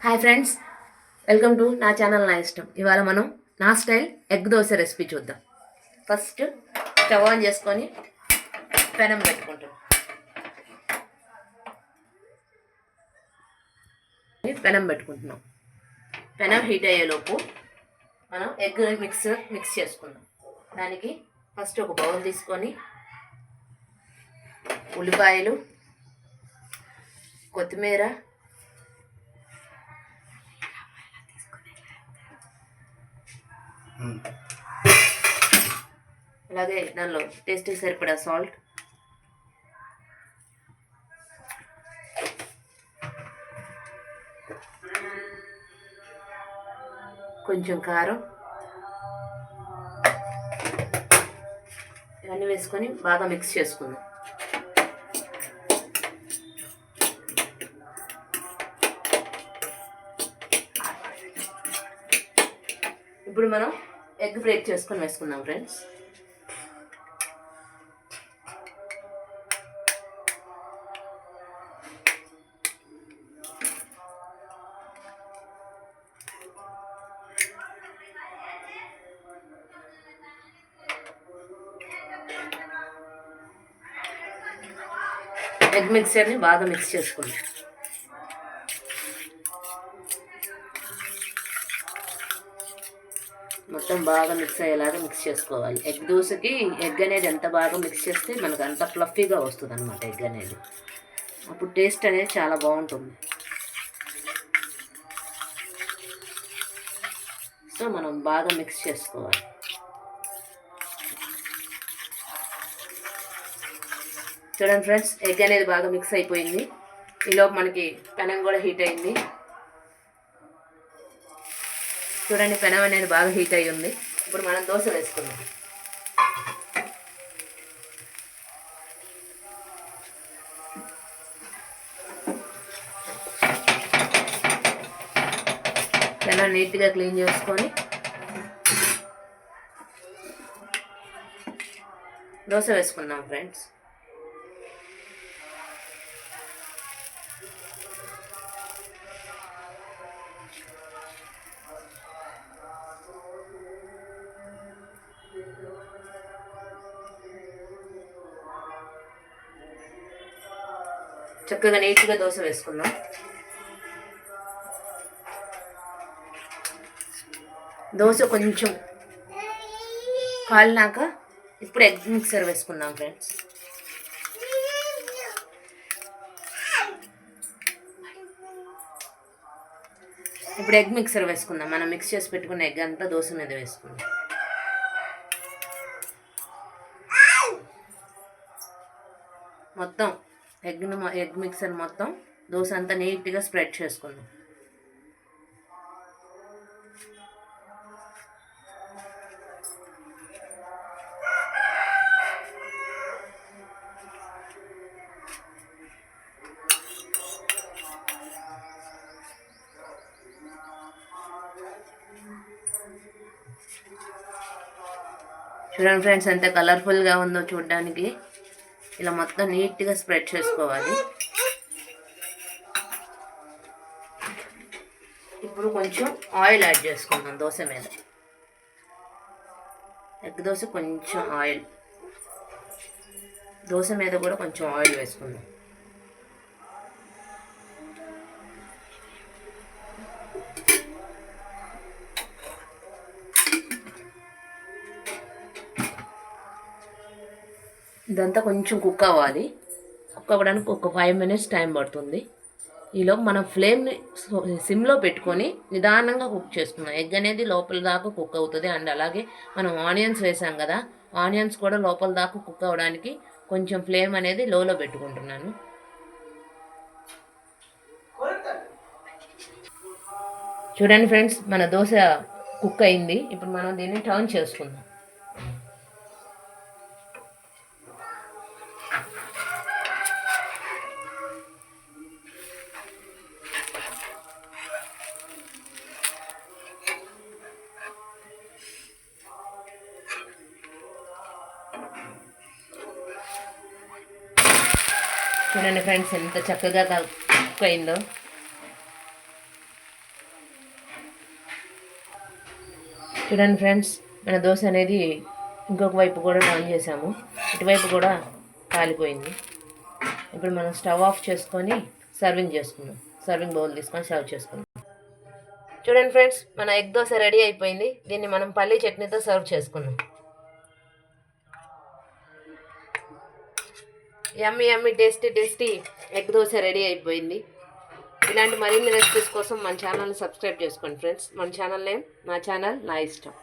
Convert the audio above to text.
Hi friends, welcome to నా channel నా ఇష్టం. ఇవాళ మనం నా స్టైల్ ఎగ్ దోశ రెసిపీ చూద్దాం. ఫస్ట్ స్టవ్ ఆన్ చేసుకొని పెనం పెట్టుకుంటాం. పెనం పెట్టుకుంటున్నాం. పెనం హీట్ అయ్యేలోపు మనం ఎగ్ మిక్స్ చేసుకుందాం. దానికి ఫస్ట్ ఒక బౌల్ తీసుకొని ఉల్లిపాయలు, కొత్తిమీర, అలాగే దానిలో టేస్ట్కి సరిపడా సాల్ట్, కొంచెం కారం, ఇవన్నీ వేసుకొని బాగా మిక్స్ చేసుకుందాం. ఇప్పుడు మనం ఎగ్ బ్రేక్ చేసుకొని వేసుకుందాం ఫ్రెండ్స్. ఎగ్ మిక్సర్ని బాగా మిక్స్ చేసుకుందాం. మొత్తం బాగా మిక్స్ అయ్యేలాగా మిక్స్ చేసుకోవాలి. ఎగ్ దోశకి ఎగ్ అనేది ఎంత బాగా మిక్స్ చేస్తే మనకు అంత ఫ్లఫీగా వస్తుంది అనమాట. ఎగ్ అనేది అప్పుడు టేస్ట్ అనేది చాలా బాగుంటుంది. సో మనం బాగా మిక్స్ చేసుకోవాలి. చూడండి ఫ్రెండ్స్, ఎగ్ అనేది బాగా మిక్స్ అయిపోయింది. ఈలోపు మనకి పెనం కూడా హీట్ అయింది. చూడండి, పెనం అనేది బాగా హీట్ అయ్యి ఉంది. ఇప్పుడు మనం దోశ వేసుకుందాం. పెనం నీట్గా క్లీన్ చేసుకొని దోశ వేసుకుందాం ఫ్రెండ్స్. చక్కగా నీట్గా దోశ వేసుకుందాం. దోశ కొంచెం కాలినాక ఇప్పుడు ఎగ్ మిక్సర్ వేసుకుందాం ఫ్రెండ్స్. ఇప్పుడు ఎగ్ మిక్సర్ వేసుకుందాం. మనం మిక్స్ చేసి పెట్టుకున్న ఎగ్ అంతా దోశ మీద వేసుకుందాం. మొత్తం ఎగ్ మిక్సర్ మొత్తం దోశ అంతా నీట్గా స్ప్రెడ్ చేసుకుందాం. చూడండి ఫ్రెండ్స్, ఎంత కలర్ఫుల్గా ఉందో చూడడానికి. ఇలా మొత్తం నీట్గా స్ప్రెడ్ చేసుకోవాలి. ఇప్పుడు కొంచెం ఆయిల్ యాడ్ చేసుకుందాం దోశ మీద. ఎగ్ దోశ కొంచెం ఆయిల్, దోశ మీద కూడా కొంచెం ఆయిల్ వేసుకుందాం. ఇదంతా కొంచెం కుక్ అవ్వాలి. కుక్ అవ్వడానికి ఒక 5 minutes టైం పడుతుంది. ఈలోపు మనం ఫ్లేమ్ని సిమ్లో పెట్టుకొని నిదానంగా కుక్ చేసుకుందాం. ఎగ్ అనేది లోపల దాకా కుక్ అవుతుంది. అండ్ అలాగే మనం ఆనియన్స్ వేసాం కదా, ఆనియన్స్ కూడా లోపల దాకా కుక్ అవ్వడానికి కొంచెం ఫ్లేమ్ అనేది లోలో పెట్టుకుంటున్నాను. చూడండి ఫ్రెండ్స్, మన దోశ కుక్ అయింది. ఇప్పుడు మనం దీన్ని టర్న్ చేసుకుందాం. చూడండి ఫ్రెండ్స్, ఎంత చక్కగా కుక్ అయిందో. చూడండి ఫ్రెండ్స్, మన దోశ అనేది ఇంకొక వైపు కూడా టర్న్ చేసాము. ఇటువైపు కూడా కాలిపోయింది. ఇప్పుడు మనం స్టవ్ ఆఫ్ చేసుకొని సర్వింగ్ చేసుకుందాం. సర్వింగ్ బౌల్ తీసుకొని సర్వ్ చేసుకుందాం. చూడండి ఫ్రెండ్స్, మన ఎగ్ దోశ రెడీ అయిపోయింది. దీన్ని మనం పల్లీ చట్నీతో సర్వ్ చేసుకుందాం. Yummy yummy tasty tasty egg dosa ready అయిపోయింది. ఇలాంటి మరిన్ని రెసిపీస్ కోసం మన ఛానల్ని సబ్స్క్రైబ్ చేసుకోండి ఫ్రెండ్స్. మన ఛానల్ నేమ్ నా ఛానల్ నా ఇష్టం.